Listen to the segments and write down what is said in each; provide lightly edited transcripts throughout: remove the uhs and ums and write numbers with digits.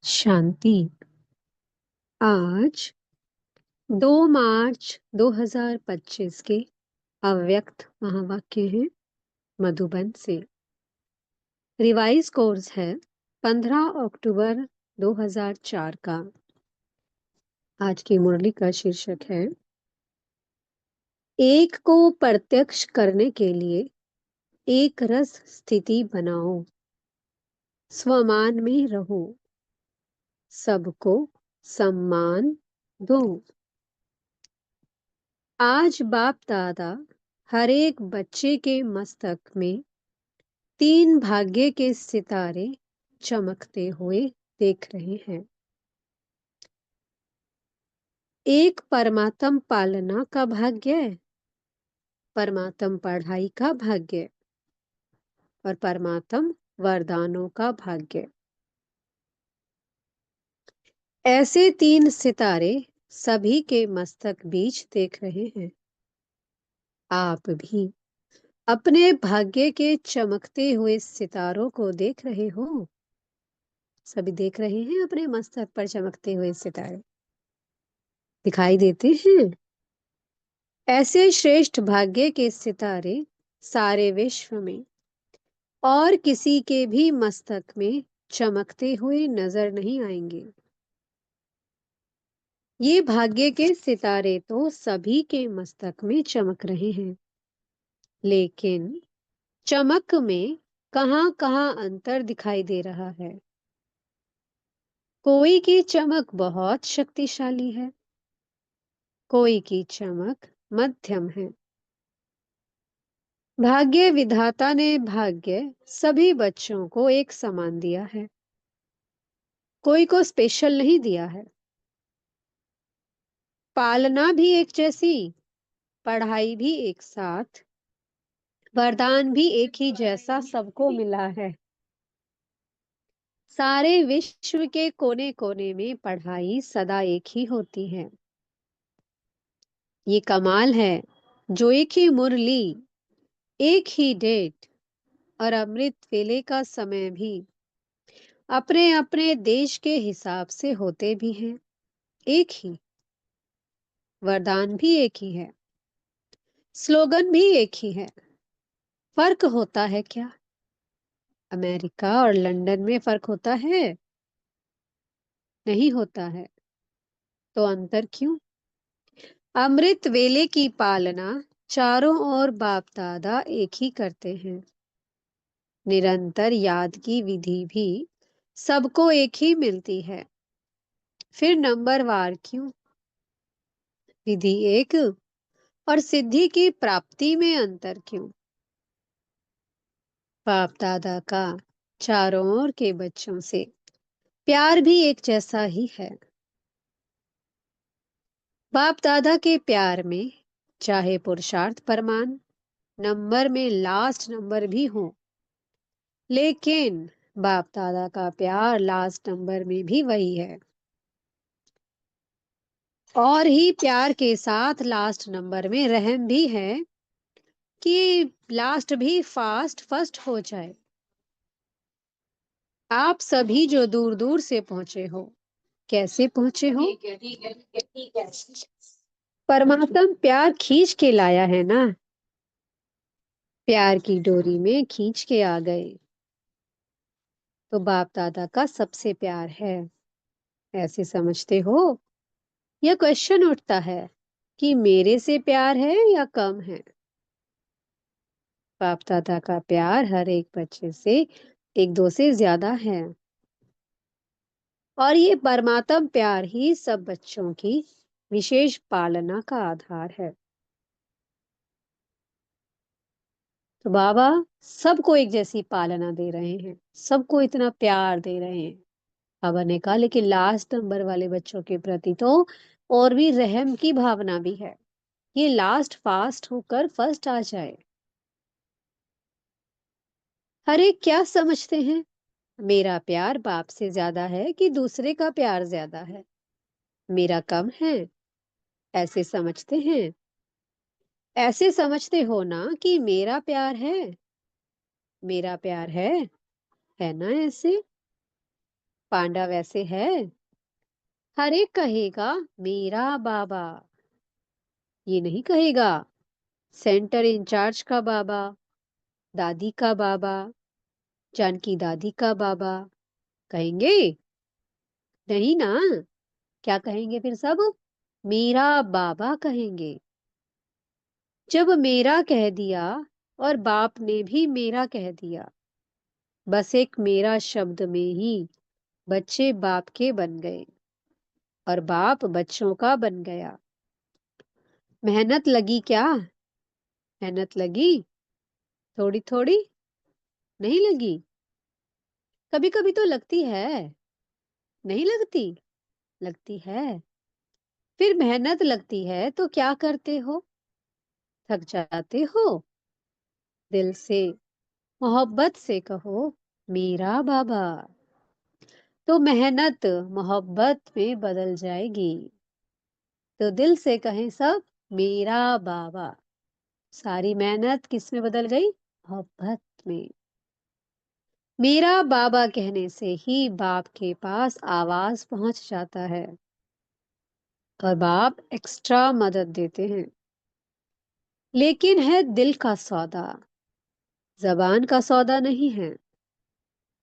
शांति। आज 2 मार्च 2025 के अव्यक्त महावाक्य हैं मधुबन से। रिवाइज कोर्स है 15 अक्टूबर 2004 का। आज की मुरली का शीर्षक है एक को प्रत्यक्ष करने के लिए एक रस स्थिति बनाओ, स्वमान में रहो, सबको सम्मान दो। आज बाप दादा हर एक बच्चे के मस्तक में 3 भाग्य के सितारे चमकते हुए देख रहे हैं। एक परमात्म पालना का भाग्य, परमात्म पढ़ाई का भाग्य और परमात्म वरदानों का भाग्य। ऐसे 3 सितारे सभी के मस्तक बीच देख रहे हैं। आप भी अपने भाग्य के चमकते हुए सितारों को देख रहे हो। सभी देख रहे हैं अपने मस्तक पर चमकते हुए सितारे दिखाई देते हैं। ऐसे श्रेष्ठ भाग्य के सितारे सारे विश्व में और किसी के भी मस्तक में चमकते हुए नजर नहीं आएंगे। ये भाग्य के सितारे तो सभी के मस्तक में चमक रहे हैं, लेकिन चमक में कहां-कहां अंतर दिखाई दे रहा है। कोई की चमक बहुत शक्तिशाली है, कोई की चमक मध्यम है। भाग्य विधाता ने भाग्य सभी बच्चों को एक समान दिया है, कोई को स्पेशल नहीं दिया है। पालना भी एक जैसी, पढ़ाई भी एक साथ, वरदान भी एक ही जैसा सबको मिला है। सारे विश्व के कोने कोने में पढ़ाई सदा एक ही होती है। ये कमाल है जो एक ही मुरली, एक ही डेट और अमृत वेले का समय भी अपने अपने देश के हिसाब से होते भी हैं एक ही। वरदान भी एक ही है, स्लोगन भी एक ही है। फर्क होता है क्या? अमेरिका और लंदन में फर्क होता है? नहीं होता है। तो अंतर क्यों? अमृत वेले की पालना चारों ओर बाप दादा एक ही करते हैं। निरंतर याद की विधि भी सबको एक ही मिलती है। फिर नंबरवार क्यों? विधि एक और सिद्धि की प्राप्ति में अंतर क्यों? बाप दादा का चारों ओर के बच्चों से प्यार भी एक जैसा ही है। बाप दादा के प्यार में चाहे पुरुषार्थ प्रमाण नंबर में लास्ट नंबर भी हो, लेकिन बाप दादा का प्यार लास्ट नंबर में भी वही है। और ही प्यार के साथ लास्ट नंबर में रहम भी है कि लास्ट भी फास्ट फर्स्ट हो जाए। आप सभी जो दूर दूर से पहुंचे हो, कैसे पहुंचे हो? ठीक है। परमात्मा प्यार खींच के लाया है ना, प्यार की डोरी में खींच के आ गए। तो बाप दादा का सबसे प्यार है, ऐसे समझते हो? यह क्वेश्चन उठता है कि मेरे से प्यार है या कम है? बाप दादा का प्यार हर एक बच्चे से एक दो से ज्यादा है, और ये परमात्म प्यार ही सब बच्चों की विशेष पालना का आधार है। तो बाबा सबको एक जैसी पालना दे रहे हैं, सबको इतना प्यार दे रहे हैं। बाबा ने कहा लेकिन लास्ट नंबर वाले बच्चों के प्रति तो और भी रहम की भावना भी है, ये लास्ट फास्ट होकर फर्स्ट आ जाए। हर एक क्या समझते हैं, मेरा प्यार बाप से ज्यादा है कि दूसरे का प्यार ज्यादा है, मेरा कम है, ऐसे समझते हैं। ऐसे समझते हो ना कि मेरा प्यार है, मेरा प्यार है ना? ऐसे पांडा वैसे है, हर एक कहेगा मेरा बाबा, ये नहीं कहेगा सेंटर इंचार्ज का बाबा, दादी का बाबा, जानकी दादी का बाबा। कहेंगे नहीं ना। क्या कहेंगे फिर सब? मेरा बाबा कहेंगे। जब मेरा कह दिया और बाप ने भी मेरा कह दिया, बस एक मेरा शब्द में ही बच्चे बाप के बन गए और बाप बच्चों का बन गया। मेहनत लगी क्या? मेहनत लगी थोड़ी थोड़ी? नहीं लगी? कभी कभी तो लगती है। नहीं लगती? लगती है। फिर मेहनत लगती है तो क्या करते हो? थक जाते हो? दिल से, मोहब्बत से कहो मेरा बाबा, तो मेहनत मोहब्बत में बदल जाएगी। तो दिल से कहें सब मेरा बाबा। सारी मेहनत किस में बदल गई? मोहब्बत में। मेरा बाबा कहने से ही बाप के पास आवाज पहुंच जाता है और बाप एक्स्ट्रा मदद देते हैं। लेकिन है दिल का सौदा, जबान का सौदा नहीं है,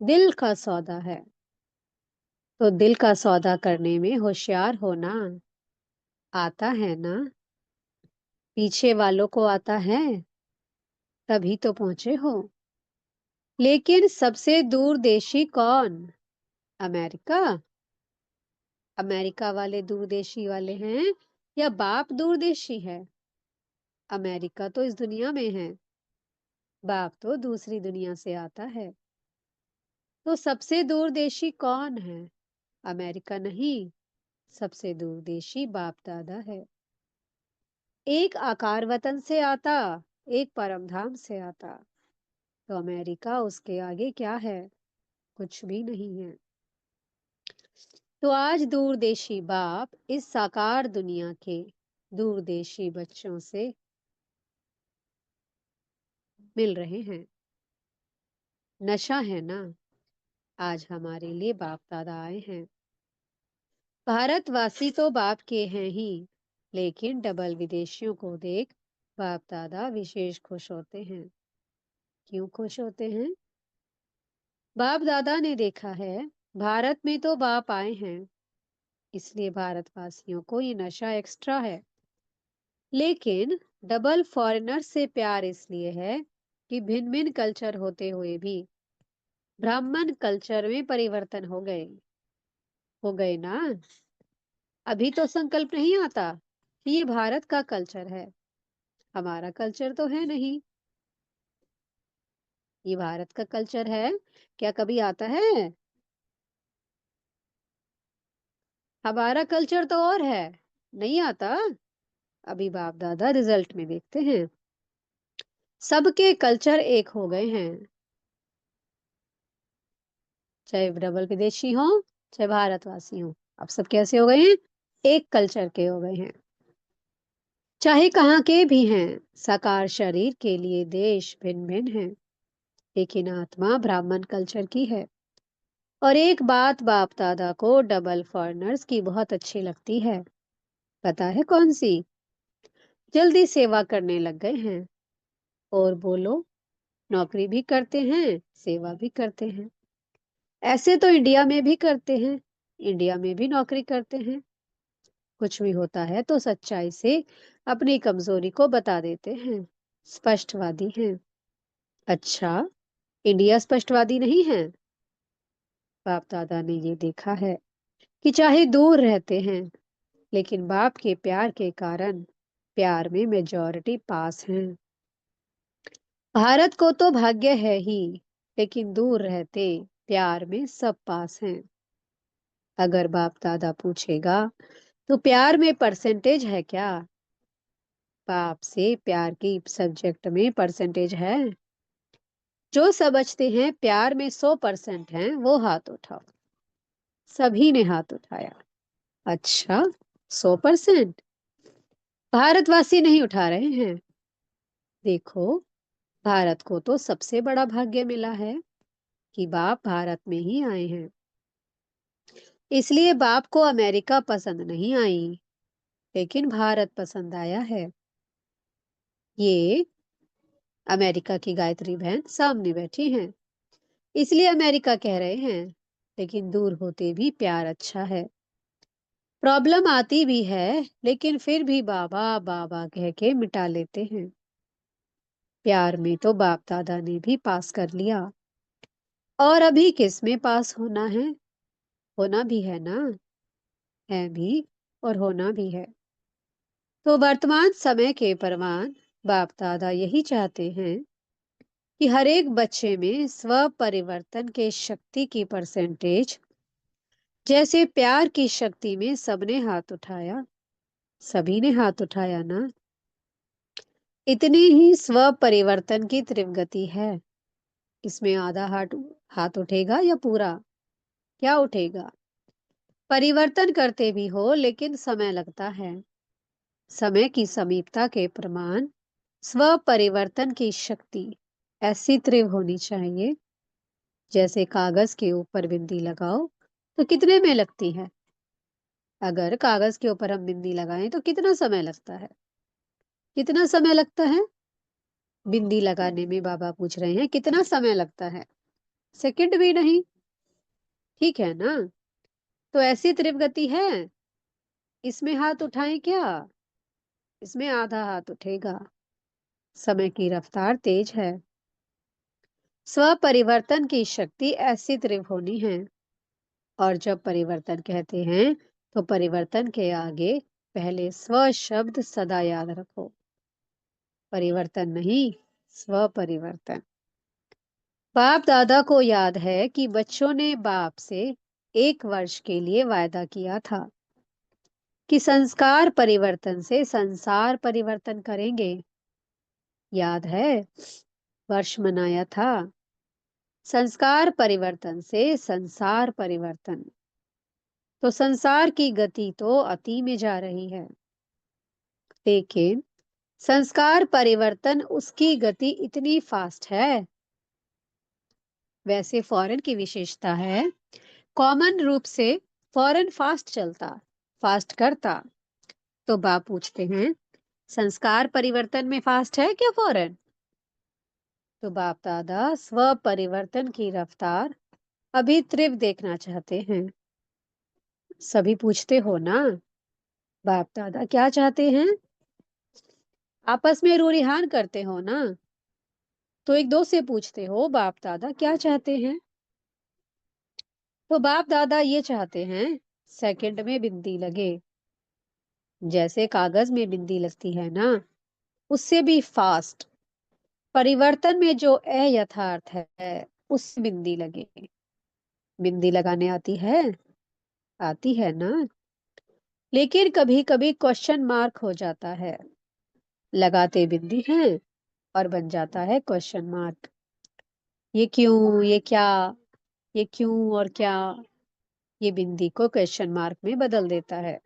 दिल का सौदा है। तो दिल का सौदा करने में होशियार होना आता है ना? पीछे वालों को आता है, तभी तो पहुंचे हो। लेकिन सबसे दूर देशी कौन? अमेरिका? अमेरिका वाले दूरदेशी वाले हैं या बाप दूरदेशी है? अमेरिका तो इस दुनिया में है, बाप तो दूसरी दुनिया से आता है। तो सबसे दूरदेशी कौन है? अमेरिका नहीं, सबसे दूरदेशी बाप दादा है। एक आकार वतन से आता, एक परमधाम से आता। तो अमेरिका उसके आगे क्या है? कुछ भी नहीं है। तो आज दूरदेशी बाप इस साकार दुनिया के दूरदेशी बच्चों से मिल रहे हैं। नशा है ना? आज हमारे लिए बाप दादा आए हैं। भारतवासी तो बाप के हैं ही, लेकिन डबल विदेशियों को देख बाप दादा विशेष खुश होते हैं। क्यों खुश होते हैं? बाप दादा ने देखा है भारत में तो बाप आए हैं, इसलिए भारतवासियों को ये नशा एक्स्ट्रा है। लेकिन डबल फॉरेनर से प्यार इसलिए है कि भिन्न भिन्न कल्चर होते हुए भी ब्राह्मण कल्चर में परिवर्तन हो गए ना। अभी तो संकल्प नहीं आता कि ये भारत का कल्चर है, हमारा कल्चर तो है नहीं। ये भारत का कल्चर है, क्या कभी आता है? हमारा कल्चर तो और है, नहीं आता। अभी बाप दादा रिजल्ट में देखते हैं, सबके कल्चर एक हो गए हैं। चाहे डबल विदेशी हो, चाहे भारतवासी हो, अब सब कैसे हो गए हैं? एक कल्चर के हो गए हैं। चाहे कहाँ के भी हैं, साकार शरीर के लिए देश भिन्न भिन्न है, लेकिन आत्मा ब्राह्मण कल्चर की है। और एक बात बाप दादा को डबल फॉरेनर्स की बहुत अच्छी लगती है, पता है कौन सी? जल्दी सेवा करने लग गए हैं। और बोलो, नौकरी भी करते हैं, सेवा भी करते हैं। ऐसे तो इंडिया में भी करते हैं, इंडिया में भी नौकरी करते हैं। कुछ भी होता है तो सच्चाई से अपनी कमजोरी को बता देते हैं, स्पष्टवादी हैं। अच्छा, इंडिया स्पष्टवादी नहीं है? बाप दादा ने ये देखा है कि चाहे दूर रहते हैं, लेकिन बाप के प्यार के कारण प्यार में मेजॉरिटी पास हैं। भारत को तो भाग्य है ही, लेकिन दूर रहते प्यार में सब पास हैं। अगर बाप दादा पूछेगा तो प्यार में परसेंटेज है क्या? बाप से प्यार की सब्जेक्ट में परसेंटेज है? जो समझते हैं प्यार में 100% है वो हाथ उठाओ। सभी ने हाथ उठाया। अच्छा, 100%? भारतवासी नहीं उठा रहे हैं। देखो, भारत को तो सबसे बड़ा भाग्य मिला है कि बाप भारत में ही आए हैं। इसलिए बाप को अमेरिका पसंद नहीं आई, लेकिन भारत पसंद आया है। ये अमेरिका की गायत्री बहन सामने बैठी हैं, इसलिए अमेरिका कह रहे हैं, लेकिन दूर होते भी प्यार अच्छा है। प्रॉब्लम आती भी है, लेकिन फिर भी बाबा बाबा कह के मिटा लेते हैं। प्यार में तो बाप दादा ने भी पास कर लिया, और अभी किस में पास होना है? होना भी है ना, है भी और होना भी है। तो वर्तमान समय के परमान बाप दादा यही चाहते हैं कि हर एक बच्चे में स्व परिवर्तन के शक्ति की परसेंटेज, जैसे प्यार की शक्ति में सबने हाथ उठाया, सभी ने हाथ उठाया ना, इतनी ही स्व परिवर्तन की तीव्र गति है। इसमें आधा हाथ हाथ उठेगा या पूरा? क्या उठेगा? परिवर्तन करते भी हो, लेकिन समय लगता है। समय की समीपता के प्रमाण स्व परिवर्तन की शक्ति ऐसी तीव्र होनी चाहिए, जैसे कागज के ऊपर बिंदी लगाओ तो कितने में लगती है? अगर कागज के ऊपर हम बिंदी लगाएं तो कितना समय लगता है? कितना समय लगता है? बिंदी लगाने में बाबा पूछ रहे हैं कितना समय लगता है? सेकंड भी नहीं। ठीक है ना? तो ऐसी तीव्र गति है। इसमें हाथ उठाएं क्या? इसमें आधा हाथ उठेगा। समय की रफ्तार तेज है। स्व परिवर्तन की शक्ति ऐसी तीव्र होनी है। और जब परिवर्तन कहते हैं, तो परिवर्तन के आगे पहले स्व शब्द सदा याद रखो। परिवर्तन नहीं, स्व परिवर्तन। बाप दादा को याद है कि बच्चों ने बाप से 1 वर्ष के लिए वायदा किया था कि संस्कार परिवर्तन से संसार परिवर्तन करेंगे। याद है? वर्ष मनाया था। संस्कार परिवर्तन से संसार परिवर्तन। तो संसार की गति तो अति में जा रही है, लेकिन संस्कार परिवर्तन उसकी गति इतनी फास्ट है। वैसे फॉरेन की विशेषता है, कॉमन रूप से फॉरेन फास्ट चलता, फास्ट करता। तो बाप पूछते हैं, संस्कार परिवर्तन में फास्ट है क्या फॉरेन? तो बाप दादा स्व परिवर्तन की रफ्तार अभी तीव्र देखना चाहते हैं। सभी पूछते हो ना, बाप दादा क्या चाहते हैं? आपस में रूरिहान करते हो ना, तो एक दो से पूछते हो बाप दादा क्या चाहते हैं? तो बाप दादा ये चाहते हैं, सेकंड में बिंदी लगे। जैसे कागज में बिंदी लगती है ना, उससे भी फास्ट। परिवर्तन में जो अयथार्थ है, उस बिंदी लगे। बिंदी लगाने आती है? आती है ना। लेकिन कभी कभी क्वेश्चन मार्क हो जाता है। लगाते बिंदी हैं और बन जाता है क्वेश्चन मार्क। ये क्यों, ये क्या, ये क्यों और क्या, ये बिंदी को क्वेश्चन मार्क में बदल देता है।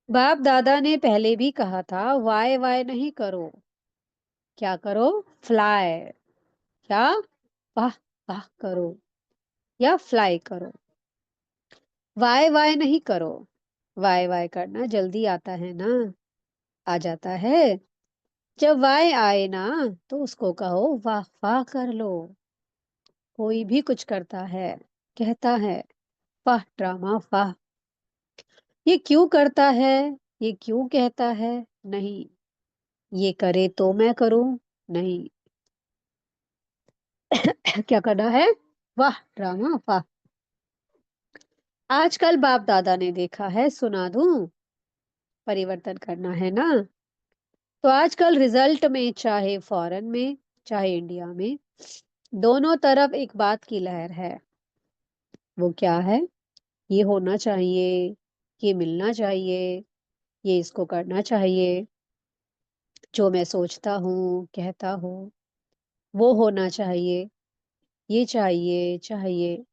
बाप दादा ने पहले भी कहा था, वाय वाय नहीं करो। क्या करो? फ्लाई। क्या? वाह वाह करो या फ्लाई करो। वाय वाय नहीं करो। वाय वाय करना जल्दी आता है ना, आ जाता है। जब वाय आए ना, तो उसको कहो वाह वाह कर लो। कोई भी कुछ करता है, कहता है वाह ड्रामा वाह। ये क्यों करता है, ये क्यों कहता है? नहीं, ये करे तो मैं करूं? नहीं। क्या करना है? वाह ड्रामा वाह। आजकल बाप दादा ने देखा है, सुना दूं? परिवर्तन करना है ना, तो आजकल रिजल्ट में, चाहे फॉरेन में चाहे इंडिया में, दोनों तरफ एक बात की लहर है। वो क्या है? ये होना चाहिए, ये मिलना चाहिए, ये इसको करना चाहिए, जो मैं सोचता हूँ कहता हूँ वो होना चाहिए, ये चाहिए चाहिए।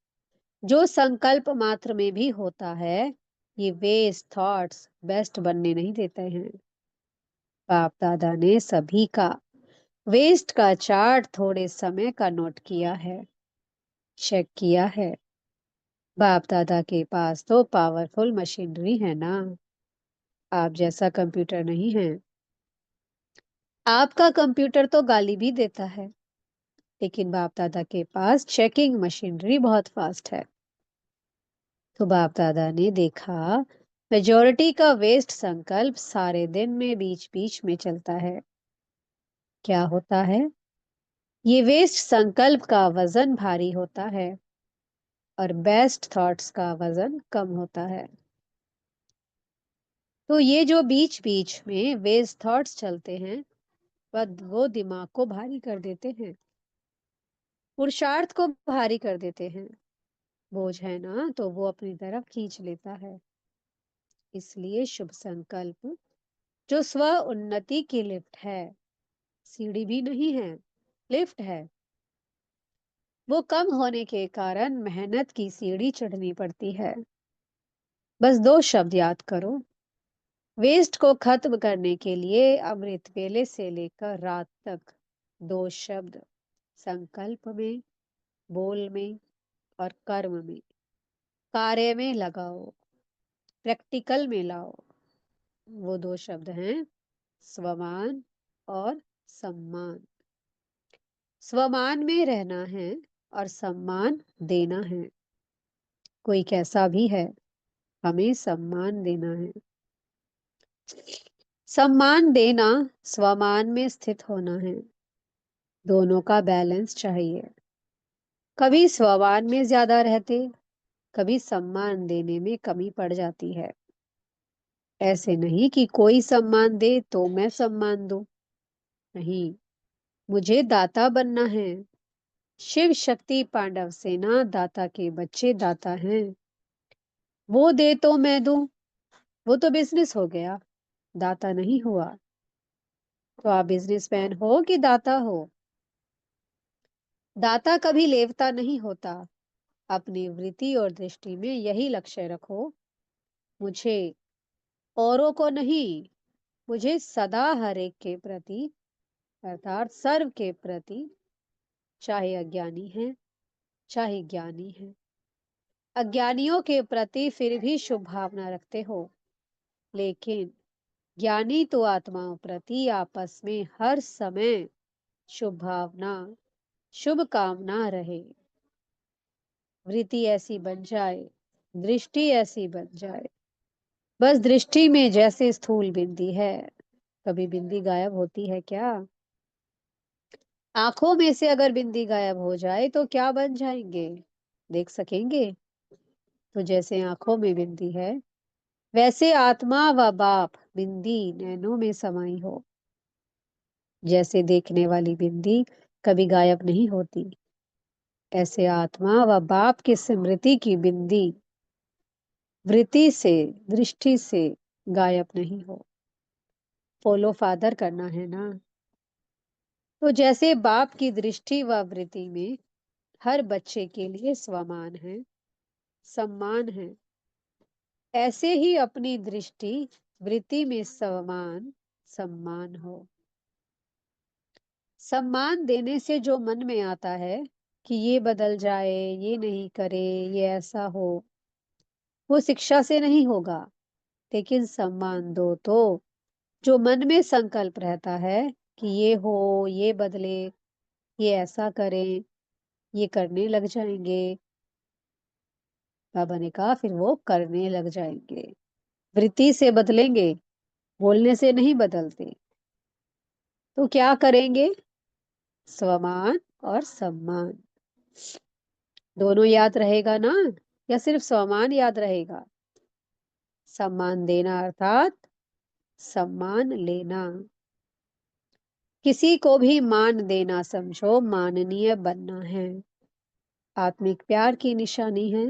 जो संकल्प मात्र में भी होता है, ये वेस्ट थॉट्स बेस्ट बनने नहीं देते हैं। बाप दादा ने सभी का वेस्ट का चार्ट थोड़े समय का नोट किया है, चेक किया है। बाप दादा के पास तो पावरफुल मशीनरी है ना, आप जैसा कंप्यूटर नहीं है। आपका कंप्यूटर तो गाली भी देता है, लेकिन बाप दादा के पास चेकिंग मशीनरी बहुत फास्ट है। तो बाप दादा ने देखा, मेजोरिटी का वेस्ट संकल्प सारे दिन में बीच बीच में चलता है। क्या होता है? ये वेस्ट संकल्प का वजन भारी होता है और बेस्ट थॉट्स का वजन कम होता है। तो ये जो बीच बीच में वेस्ट थॉट्स चलते हैं, वो दिमाग को भारी कर देते हैं, पुरुषार्थ को भारी कर देते हैं। बोझ है ना, तो वो अपनी तरफ खींच लेता है। इसलिए शुभ संकल्प जो स्व उन्नति की लिफ्ट है, सीढ़ी भी नहीं है, लिफ्ट है, वो कम होने के कारण मेहनत की सीढ़ी चढ़नी पड़ती है। बस दो शब्द याद करो, वेस्ट को खत्म करने के लिए अमृत वेले से लेकर रात तक दो शब्द, संकल्प में, बोल में और कर्म में, कार्य में लगाओ, प्रैक्टिकल में लाओ। वो दो शब्द हैं स्वमान और सम्मान। स्वमान में रहना है और सम्मान देना है। कोई कैसा भी है, हमें सम्मान देना है। सम्मान देना स्वमान में स्थित होना है। दोनों का बैलेंस चाहिए। कभी स्वमान में ज्यादा रहते, कभी सम्मान देने में कमी पड़ जाती है। ऐसे नहीं कि कोई सम्मान दे तो मैं सम्मान दूं। नहीं, मुझे दाता बनना है। शिव शक्ति पांडव सेना दाता के बच्चे दाता हैं। वो दे तो मैं दूं, वो तो बिजनेस हो गया, दाता नहीं हुआ। तो आप बिजनेसमैन हो कि दाता हो? दाता कभी लेवता नहीं होता। अपनी वृत्ति और दृष्टि में यही लक्ष्य रखो, मुझे, औरों को नहीं, मुझे सदा हर एक के प्रति, अर्थात सर्व के प्रति, चाहे अज्ञानी है चाहे ज्ञानी है। अज्ञानियों के प्रति फिर भी शुभ भावना रखते हो, लेकिन ज्ञानी तो आत्माओं प्रति आपस में हर समय शुभ भावना, शुभ कामना रहे। वृत्ति ऐसी बन जाए, दृष्टि ऐसी बन जाए। बस दृष्टि में जैसे स्थूल बिंदी है, कभी बिंदी गायब होती है क्या? आंखों में से अगर बिंदी गायब हो जाए तो क्या बन जाएंगे, देख सकेंगे? तो जैसे आंखों में बिंदी है, वैसे आत्मा व बाप बिंदी नैनों में समाई हो। जैसे देखने वाली बिंदी कभी गायब नहीं होती, ऐसे आत्मा व बाप की स्मृति की बिंदी वृत्ति से, दृष्टि से गायब नहीं हो। फॉलो फादर करना है ना। तो जैसे बाप की दृष्टि व वृत्ति में हर बच्चे के लिए स्वमान है, सम्मान है, ऐसे ही अपनी दृष्टि वृत्ति में समान, सम्मान हो। सम्मान देने से जो मन में आता है कि ये बदल जाए, ये नहीं करे, ये ऐसा हो, वो शिक्षा से नहीं होगा। लेकिन सम्मान दो तो जो मन में संकल्प रहता है कि ये हो, ये बदले, ये ऐसा करें, ये करने लग जाएंगे। बाबा ने कहा फिर वो करने लग जाएंगे। वृत्ति से बदलेंगे, बोलने से नहीं बदलते। तो क्या करेंगे? स्वमान और सम्मान दोनों याद रहेगा ना, या सिर्फ स्वमान याद रहेगा? सम्मान देना अर्थात सम्मान लेना। किसी को भी मान देना समझो माननीय बनना है। आत्मिक प्यार की निशानी है।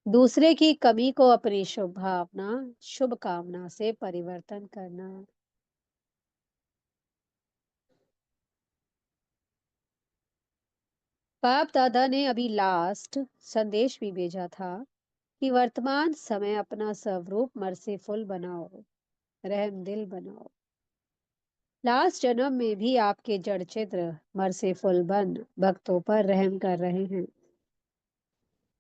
दूसरे की कमी को अपनी शुभ भावना, शुभ कामना से परिवर्तन करना। बाप दादा ने अभी लास्ट संदेश भी भेजा था कि वर्तमान समय अपना स्वरूप मर्सीफुल बनाओ, रहम दिल बनाओ। लास्ट जन्म में भी आपके जड़ चित्र मर्सीफुल बन भक्तों पर रहम कर रहे हैं।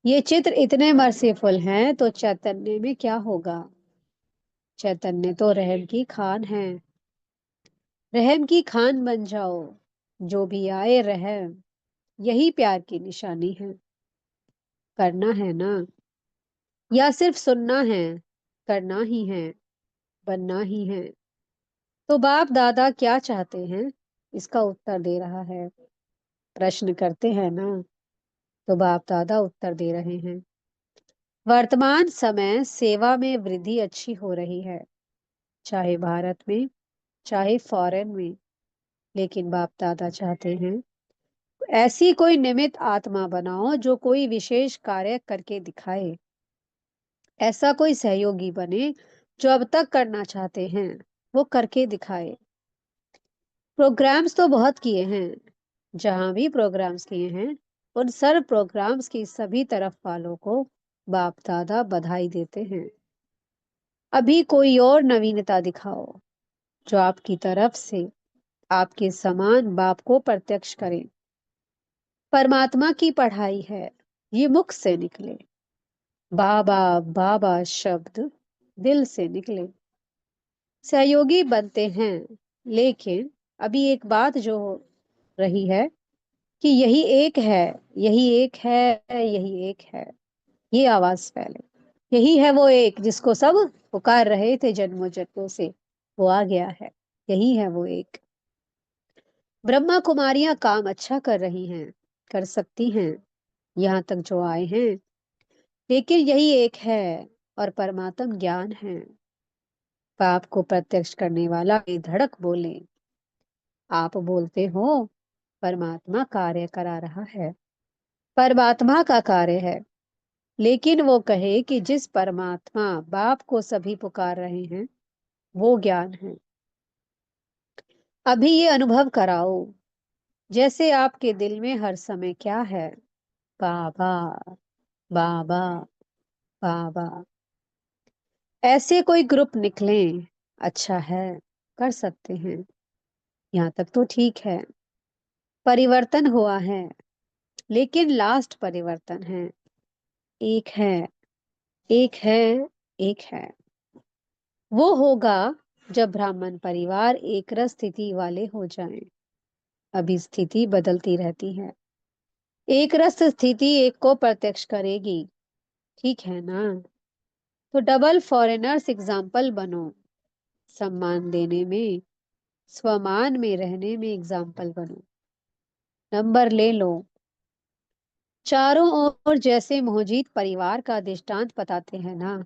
ये चित्र इतने मर्सीफुल हैं तो चैतन्य में क्या होगा। चैतन्य तो रहम की खान है। रहम की खान बन जाओ, जो भी आए रहम, यही प्यार की निशानी है। करना है ना, या सिर्फ सुनना है, करना ही है, बनना ही है। तो बाप दादा क्या चाहते हैं, इसका उत्तर दे रहा है। प्रश्न करते हैं ना, तो बाप दादा उत्तर दे रहे हैं। वर्तमान समय सेवा में वृद्धि अच्छी हो रही है, चाहे भारत में, चाहे फॉरेन में। लेकिन बाप दादा चाहते हैं ऐसी कोई निमित्त आत्मा बनाओ जो कोई विशेष कार्य करके दिखाए। ऐसा कोई सहयोगी बने जो अब तक करना चाहते हैं वो करके दिखाए। प्रोग्राम्स तो बहुत किए हैं। जहां भी प्रोग्राम्स किए हैं, उन सर्व प्रोग्राम्स की सभी तरफ वालों को बाप दादा बधाई देते हैं। अभी कोई और नवीनता दिखाओ जो आपकी तरफ से आपके समान बाप को प्रत्यक्ष करे। परमात्मा की पढ़ाई है, ये मुख से निकले। बाबा बाबा शब्द दिल से निकले। सहयोगी बनते हैं, लेकिन अभी एक बात जो हो रही है कि यही एक है, यही एक है, यही एक है। ये आवाज फैले। यही है वो एक जिसको सब पुकार रहे थे जन्मों जन्मों से। वो आ गया है। यही है वो एक। ब्रह्मा कुमारियां काम अच्छा कर रही हैं, कर सकती हैं, यहाँ तक जो आए हैं। लेकिन यही एक है, और परमात्म ज्ञान है। पाप को प्रत्यक्ष करने वाला बेधड़क बोले। आप बोलते हो, परमात्मा कार्य करा रहा है। परमात्मा का कार्य है। लेकिन वो कहे कि जिस परमात्मा बाप को सभी पुकार रहे हैं, वो ज्ञान है। अभी ये अनुभव कराओ, जैसे आपके दिल में हर समय क्या है। बाबा बाबा बाबा। ऐसे कोई ग्रुप निकले, अच्छा है, कर सकते हैं। यहाँ तक तो ठीक है। परिवर्तन हुआ है, लेकिन लास्ट परिवर्तन है। एक है, एक है, एक है। वो होगा जब ब्राह्मण परिवार एक रस स्थिति वाले हो जाएं। अभी स्थिति बदलती रहती है। एक रस स्थिति एक को प्रत्यक्ष करेगी, ठीक है ना। तो डबल फॉरेनर्स एग्जाम्पल बनो। सम्मान देने में, स्वमान में रहने में एग्जाम्पल बनो। नंबर ले लो। चारों ओर जैसे मोहजीत परिवार का दृष्टांत बताते हैं ना,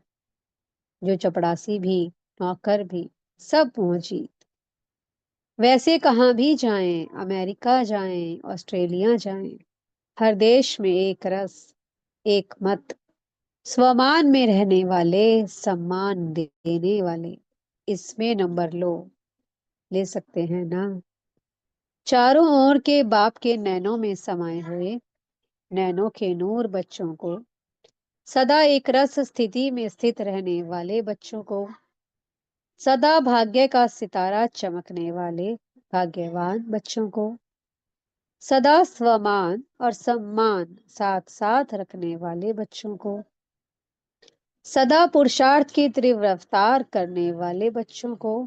जो चपड़ासी भी, नौकर भी, सब मोहजीत। वैसे कहाँ भी जाएं, अमेरिका जाएं, ऑस्ट्रेलिया जाएं, हर देश में एक रस, एक मत। स्वमान में रहने वाले, सम्मान देने वाले। इसमें नंबर लो, ले सकते हैं ना। चारों ओर के बाप के नैनों में समाये हुए, नैनों के नूर बच्चों को, सदा एक रस स्थिति में स्थित रहने वाले बच्चों को, सदा भाग्य का सितारा चमकने वाले भाग्यवान बच्चों को, सदा स्वमान और सम्मान साथ साथ रखने वाले बच्चों को, सदा पुरुषार्थ की तीव्र रफ्तार करने वाले बच्चों को,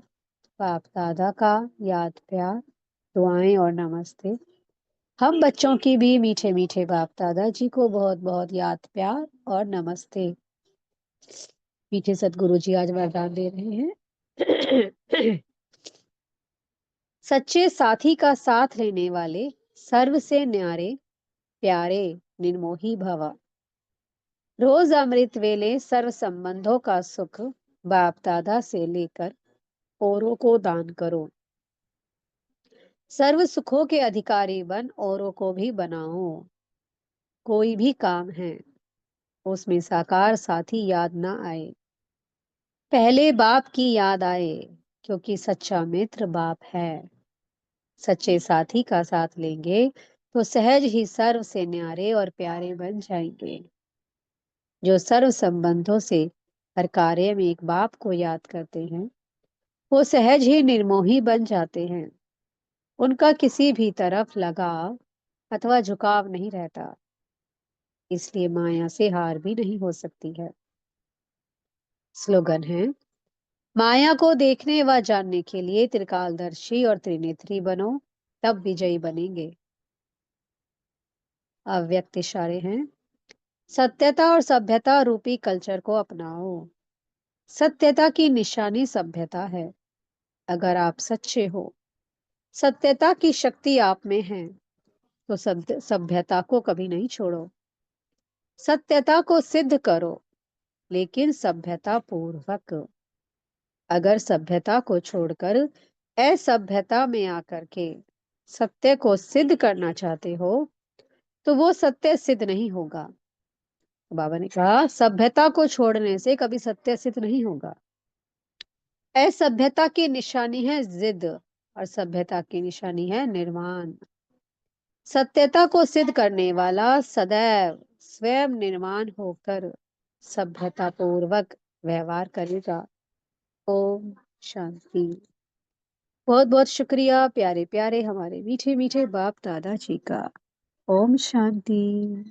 बाप दादा का याद प्यार, दुआएं और नमस्ते। हम बच्चों की भी मीठे मीठे बाप दादा जी को बहुत बहुत याद प्यार और नमस्ते। मीठे सतगुरु जी आज वरदान दे रहे हैं। सच्चे साथी का साथ लेने वाले, सर्व से न्यारे प्यारे निर्मोही भव। रोज अमृत वेले सर्व संबंधों का सुख बाप दादा से लेकर औरों को दान करो। सर्व सुखों के अधिकारी बन औरों को भी बनाओ। कोई भी काम है, उसमें साकार साथी याद ना आए, पहले बाप की याद आए, क्योंकि सच्चा मित्र बाप है। सच्चे साथी का साथ लेंगे तो सहज ही सर्व से न्यारे और प्यारे बन जाएंगे। जो सर्व संबंधों से हर कार्य में एक बाप को याद करते हैं, वो सहज ही निर्मोही बन जाते हैं। उनका किसी भी तरफ लगाव अथवा झुकाव नहीं रहता। इसलिए माया से हार भी नहीं हो सकती है। स्लोगन है, माया को देखने व जानने के लिए त्रिकालदर्शी और त्रिनेत्री बनो, तब विजयी बनेंगे। अव्यक्त इशारे हैं, सत्यता और सभ्यता रूपी कल्चर को अपनाओ। सत्यता की निशानी सभ्यता है। अगर आप सच्चे हो, सत्यता की शक्ति आप में है, तो सभ्यता को कभी नहीं छोड़ो। सत्यता को सिद्ध करो, लेकिन सभ्यता पूर्वक। अगर सभ्यता को छोड़कर असभ्यता में आकर के सत्य को सिद्ध करना चाहते हो, तो वो सत्य सिद्ध नहीं होगा। बाबा ने कहा, सभ्यता को छोड़ने से कभी सत्य सिद्ध नहीं होगा। असभ्यता की निशानी है जिद, और सभ्यता की निशानी है निर्माण। सत्यता को सिद्ध करने वाला सदैव स्वयं निर्माण होकर सभ्यता पूर्वक व्यवहार करेगा। ओम शांति। बहुत बहुत शुक्रिया प्यारे प्यारे हमारे मीठे मीठे बाप दादा जी का। ओम शांति।